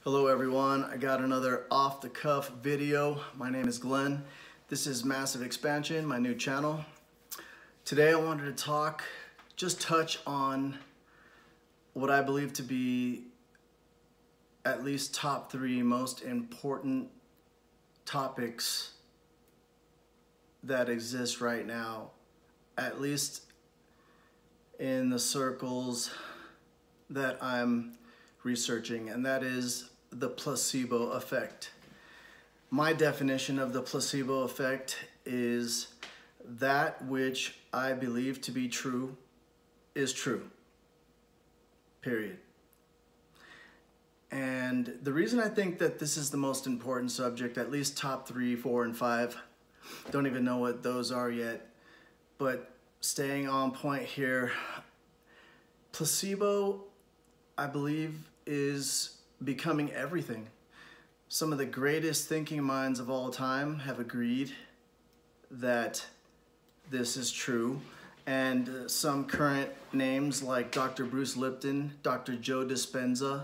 Hello everyone, I got another off-the-cuff video. My name is Glenn. This is Massive Expansion, my new channel. Today I wanted to touch on what I believe to be at least top 3 most important topics that exist right now, at least in the circles that I'm researching, and that is the placebo effect. My definition of the placebo effect is that which I believe to be true is true, period. And the reason I think that this is the most important subject, at least top 3, 4, and 5, don't even know what those are yet, but staying on point here, placebo, I believe, is becoming everything. Some of the greatest thinking minds of all time have agreed that this is true, and some current names like Dr. Bruce Lipton, Dr. Joe Dispenza,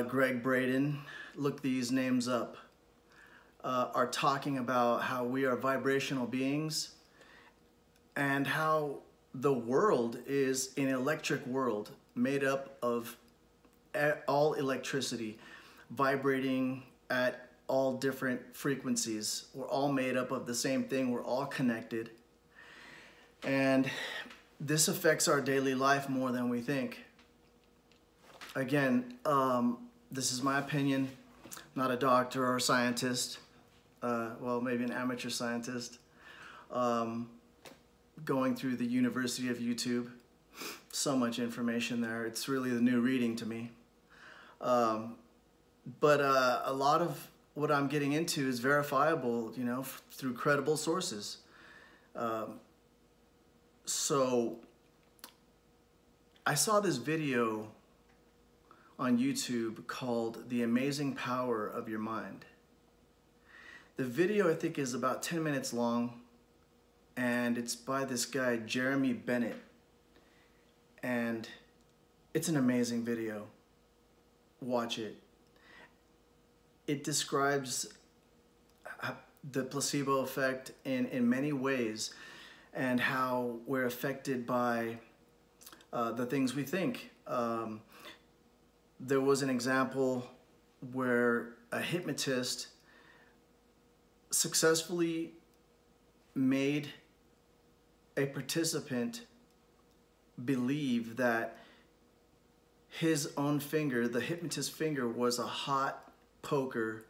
Greg Braden, look these names up, are talking about how we are vibrational beings and how the world is an electric world made up of all electricity vibrating at all different frequencies. We're all made up of the same thing. We're all connected. And this affects our daily life more than we think. Again, this is my opinion, not a doctor or a scientist. Well, maybe an amateur scientist. Going through the University of YouTube. So much information there. It's really the new reading to me. But a lot of what I'm getting into is verifiable, you know, through credible sources. So I saw this video on YouTube called The Amazing Power of Your Mind. The video, I think, is about 10 minutes long, and it's by this guy, Jeremy Bennett. And it's an amazing video. Watch it. It describes the placebo effect in many ways and how we're affected by the things we think. There was an example where a hypnotist successfully made a participant believe that his own finger, the hypnotist's finger, was a hot poker,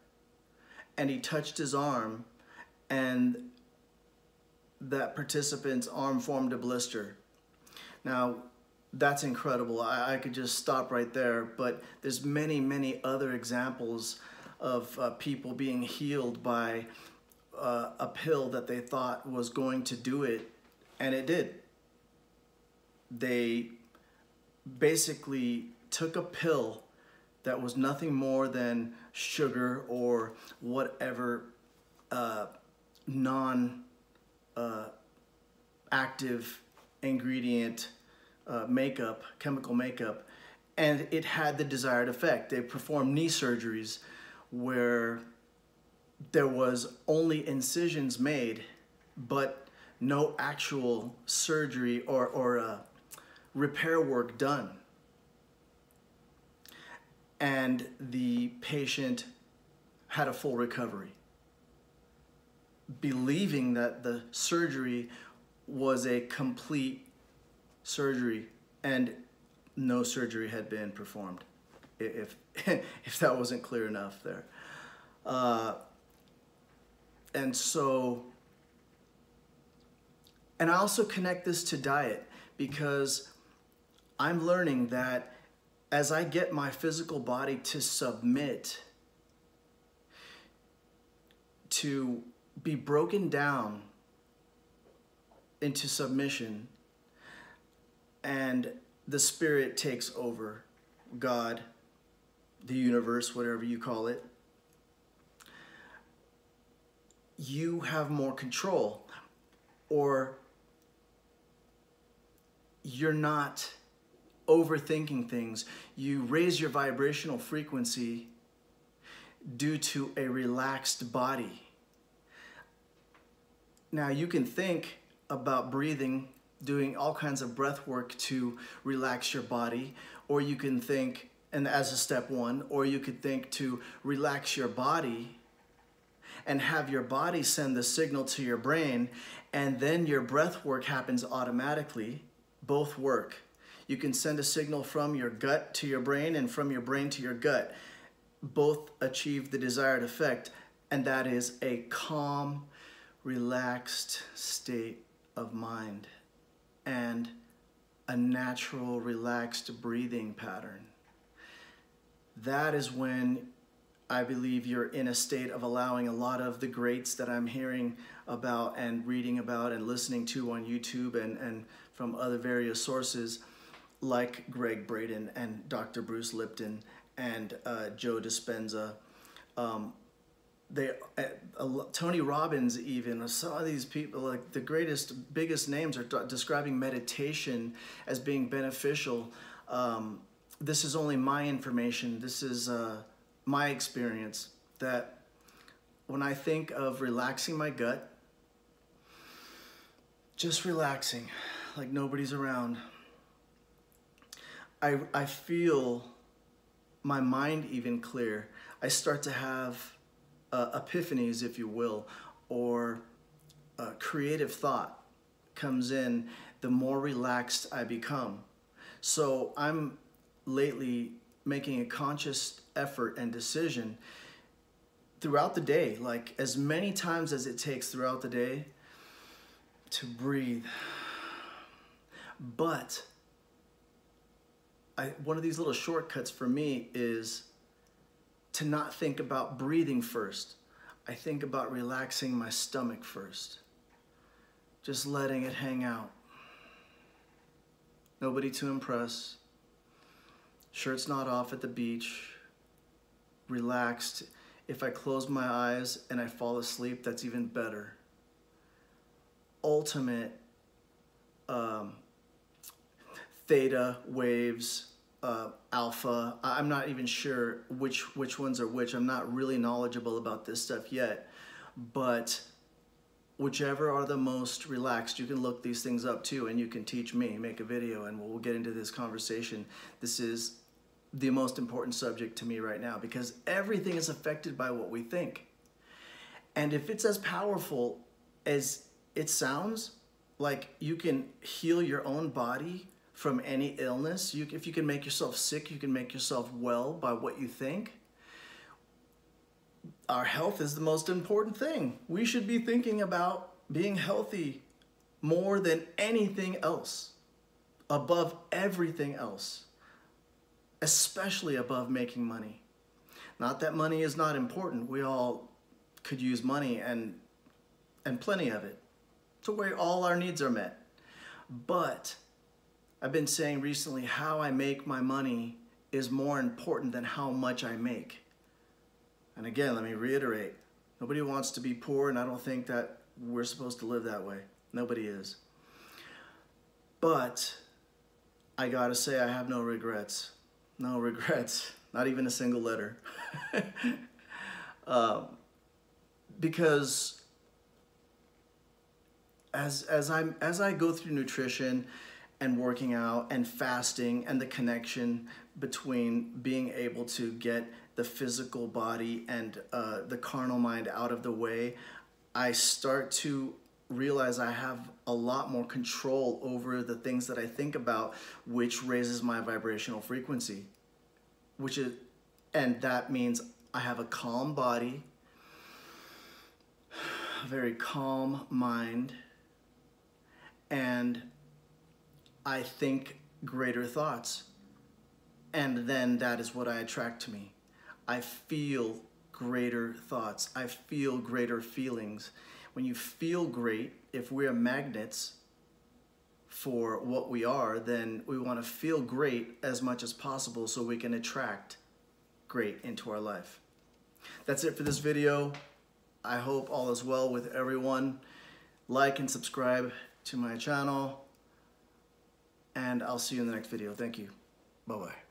and he touched his arm, and that participant's arm formed a blister. Now, that's incredible. I could just stop right there, but there's many, many other examples of people being healed by a pill that they thought was going to do it, and it did. They basically took a pill that was nothing more than sugar or whatever non-active ingredient makeup, chemical makeup, and it had the desired effect. They performed knee surgeries where there was only incisions made, but no actual surgery or repair work done. And the patient had a full recovery, believing that the surgery was a complete surgery, and no surgery had been performed, if that wasn't clear enough there. And I also connect this to diet, because I'm learning that as I get my physical body to submit, to be broken down into submission, and the spirit takes over, God, the universe, whatever you call it, you have more control, or you're not overthinking things. You raise your vibrational frequency due to a relaxed body. Now you can think about breathing, doing all kinds of breath work to relax your body, or you can think, and as a step one, or you could think to relax your body and have your body send the signal to your brain, and then your breath work happens automatically. Both work. You can send a signal from your gut to your brain and from your brain to your gut. Both achieve the desired effect, and that is a calm, relaxed state of mind and a natural, relaxed breathing pattern. That is when I believe you're in a state of allowing a lot of the greats that I'm hearing about and reading about and listening to on YouTube and from other various sources, like Greg Braden and Dr. Bruce Lipton and Joe Dispenza. Tony Robbins, even, some of these people, like the greatest, biggest names, are describing meditation as being beneficial. This is only my information. This is my experience, that when I think of relaxing my gut, just relaxing, like nobody's around, I feel my mind even clear. I start to have epiphanies, if you will, or creative thought comes in the more relaxed I become. So I'm lately making a conscious effort and decision throughout the day, like as many times as it takes throughout the day, to breathe. But one of these little shortcuts for me is to not think about breathing first. I think about relaxing my stomach first. Just letting it hang out. Nobody to impress. Shirt's not off at the beach. Relaxed. If I close my eyes and I fall asleep, that's even better. Ultimate theta waves, alpha. I'm not even sure which ones are which. I'm not really knowledgeable about this stuff yet, but whichever are the most relaxed, you can look these things up too, and you can teach me, make a video, and we'll get into this conversation. This is the most important subject to me right now, because everything is affected by what we think. And if it's as powerful as it sounds, like you can heal your own body from any illness, if you can make yourself sick, you can make yourself well by what you think. Our health is the most important thing. We should be thinking about being healthy more than anything else, above everything else, especially above making money. Not that money is not important. We all could use money and plenty of it, to where all our needs are met. But I've been saying recently, how I make my money is more important than how much I make. And again, let me reiterate, nobody wants to be poor, and I don't think that we're supposed to live that way. Nobody is. But I gotta say, I have no regrets. No regrets, not even a single letter. Because as I go through nutrition and working out and fasting and the connection between being able to get the physical body and the carnal mind out of the way, I start to realize I have a lot more control over the things that I think about, which raises my vibrational frequency, and that means I have a calm body, a very calm mind, and I think greater thoughts. And then that is what I attract to me. I feel greater thoughts. I feel greater feelings. When you feel great, if we're magnets for what we are, then we want to feel great as much as possible so we can attract great into our life. That's it for this video. I hope all is well with everyone. Like and subscribe to my channel. and I'll see you in the next video. Thank you. Bye-bye.